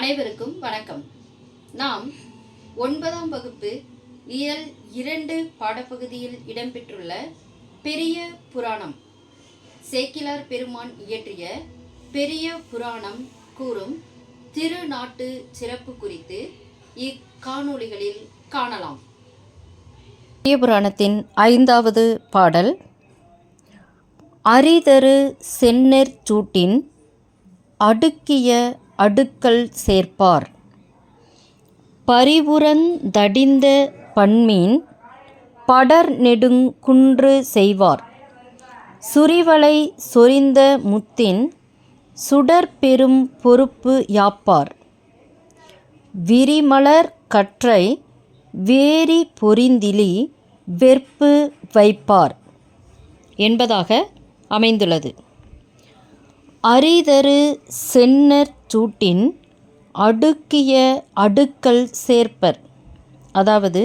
அனைவருக்கும் வணக்கம். நாம் 9ஆம் வகுப்பு இயல் 2 பாடப்பகுதியில் இடம்பெற்றுள்ள பெரிய புராணம், சேக்கிழார் பெருமான் இயற்றிய பெரிய புராணம் கூறும் திருநாட்டு சிறப்பு குறித்து இக்காணொளிகளில் காணலாம். பெரிய புராணத்தின் 5வது பாடல். அரிதரு செந்நெற் சூட்டின் அடுக்கிய அடுக்கல் சேர்ப்பார், பரிவுரந் தடிந்த பண்மீன் படர் நெடுங் குன்று செய்வார், சுரிவளை சொரிந்த முத்தின் சுடர்பெரும் பொறுப்பு யாப்பார், விரிமலர் கற்றை வேரி பொறிந்திலி வெற்பு வைப்பார் என்பதாக அமைந்துள்ளது. அரிதரு செந்நெற் சூட்டின் அடுக்கிய அடுக்கல் சேர்ப்பர், அதாவது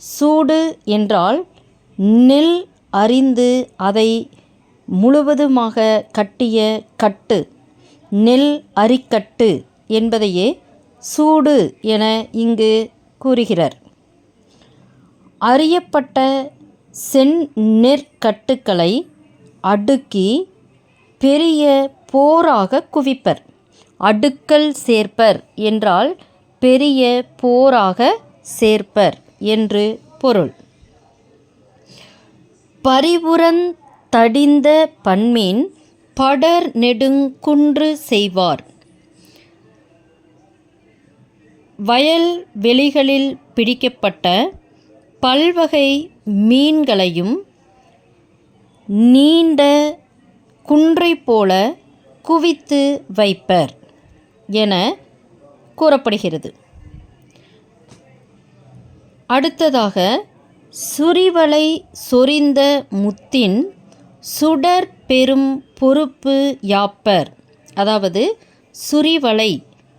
சூடு என்றால் நெல் அரிந்து அதை முழுவதுமாக கட்டிய கட்டு, நெல் அரிக்கட்டு என்பதையே சூடு என இங்கு கூறுகிறார். அறியப்பட்ட செந்நெற்கட்டுக்களை அடுக்கி பெரிய போராக குவிப்பர். அடுக்கல் சேர்ப்பர் என்றால் பெரிய போராக சேர்ப்பர் என்று பொருள். பரிவுரந் தடிந்த பண்மீன் படர் நெடுங் குன்று செய்வார், வயல் வெளிகளில் பிடிக்கப்பட்ட பல்வகை மீன்களையும் நீண்ட குன்றை போல குவித்து வைப்பர் என கூறப்படுகிறது. அடுத்ததாக, சுரிவளை சொரிந்த முத்தின் சுடர் பெரும் பொறுப்பு யாப்பர், அதாவது சுரிவளை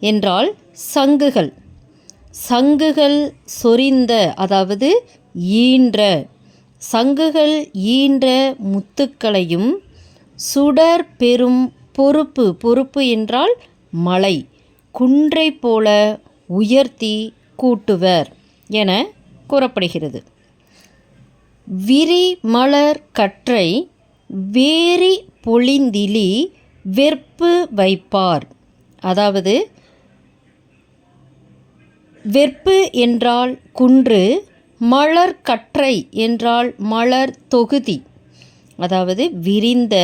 என்றால் சங்குகள், சங்குகள் சொரிந்த அதாவது ஈன்ற, சங்குகள் ஈன்ற முத்துக்களையும் சுடர் பெரும் பொறுப்பு, பொறுப்பு என்றால் மலை, குன்றை போல உயர்த்தி கூட்டுவர் என கூறப்படுகிறது. விரிமலர் கற்றை வேரி பொழிந்திலி வெற்பு வைப்பார், அதாவது வெற்பு என்றால் குன்று, மலர் கற்றை என்றால் மலர் தொகுதி, அதாவது விரிந்த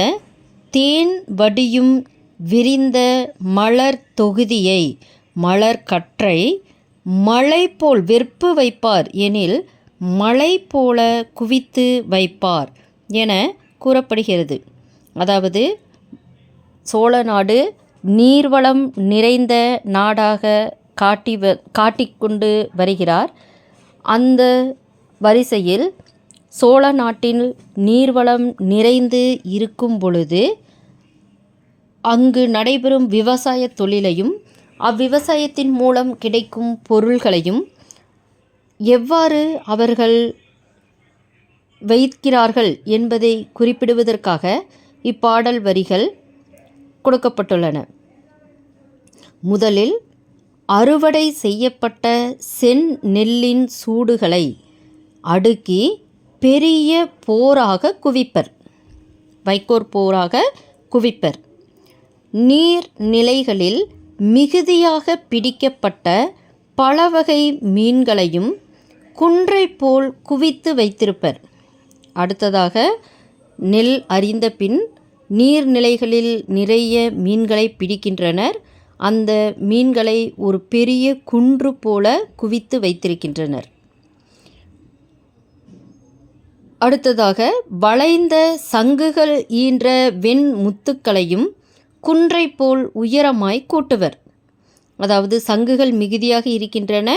தேன் வடியும் விரிந்த மலர் தொகுதியை மலர் கற்றை மலை போல் வெற்பு வைப்பார் எனில் மலை போல குவித்து வைப்பார் என கூறப்படுகிறது. அதாவது சோழ நாடு நீர்வளம் நிறைந்த நாடாக காட்டிக்கொண்டு வருகிறார். அந்த வரிசையில் சோழ நாட்டில் நீர்வளம் நிறைந்து இருக்கும் பொழுது அங்கு நடைபெறும் விவசாய தொழிலையும் அவ்விவசாயத்தின் மூலம் கிடைக்கும் பொருள்களையும் எவ்வாறு அவர்கள் வைக்கிறார்கள் என்பதை குறிப்பிடுவதற்காக இப்பாடல் வரிகள் கொடுக்கப்பட்டுள்ளன. முதலில் அறுவடை செய்யப்பட்ட செந்நெல்லின் சூடுகளை அடுக்கி பெரிய போராக குவிப்பர், வைக்கோற் போராக குவிப்பர். நீர்நிலைகளில் மிகுதியாக பிடிக்கப்பட்ட பலவகை மீன்களையும் குன்றை போல் குவித்து வைத்திருப்பர். அடுத்ததாக, நெல் அரிந்த பின் நீர்நிலைகளில் நிறைய மீன்களை பிடிக்கின்றனர். அந்த மீன்களை ஒரு பெரிய குன்று போல குவித்து வைத்திருக்கின்றனர். அடுத்ததாக, வளைந்த சங்குகள் ஈன்ற வெண் முத்துக்களையும் குன்றை போல் உயரமாய் கூட்டுவர். அதாவது சங்குகள் மிகுதியாக இருக்கின்றன,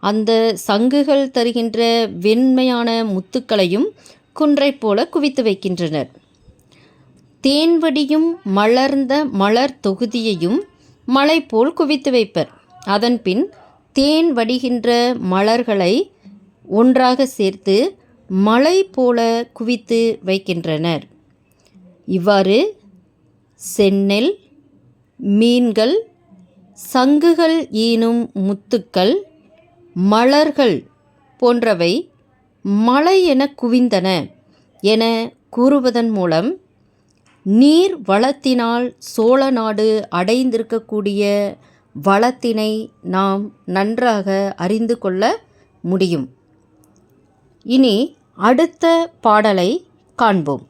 அந்த சங்குகள் தருகின்ற வெண்மையான முத்துக்களையும் குன்றை போல குவித்து வைக்கின்றனர். தேன்வடியும் மலர்ந்த மலர் தொகுதியையும் மலை போல் குவித்து வைப்பர். அதன்பின் தேன் வடிகின்ற மலர்களை ஒன்றாக சேர்த்து மலை போல குவித்து வைக்கின்றனர். இவ்வாறு செந்நெல், மீன்கள், சங்குகள் ஈனும் முத்துக்கள், மலர்கள் போன்றவை மழை என குவிந்தன என கூறுவதன் மூலம் நீர் வளத்தினால் சோழ நாடு அடைந்திருக்கக்கூடிய வளத்தினை நாம் நன்றாக அறிந்து கொள்ள முடியும். இனி அடுத்த பாடலை காண்போம்.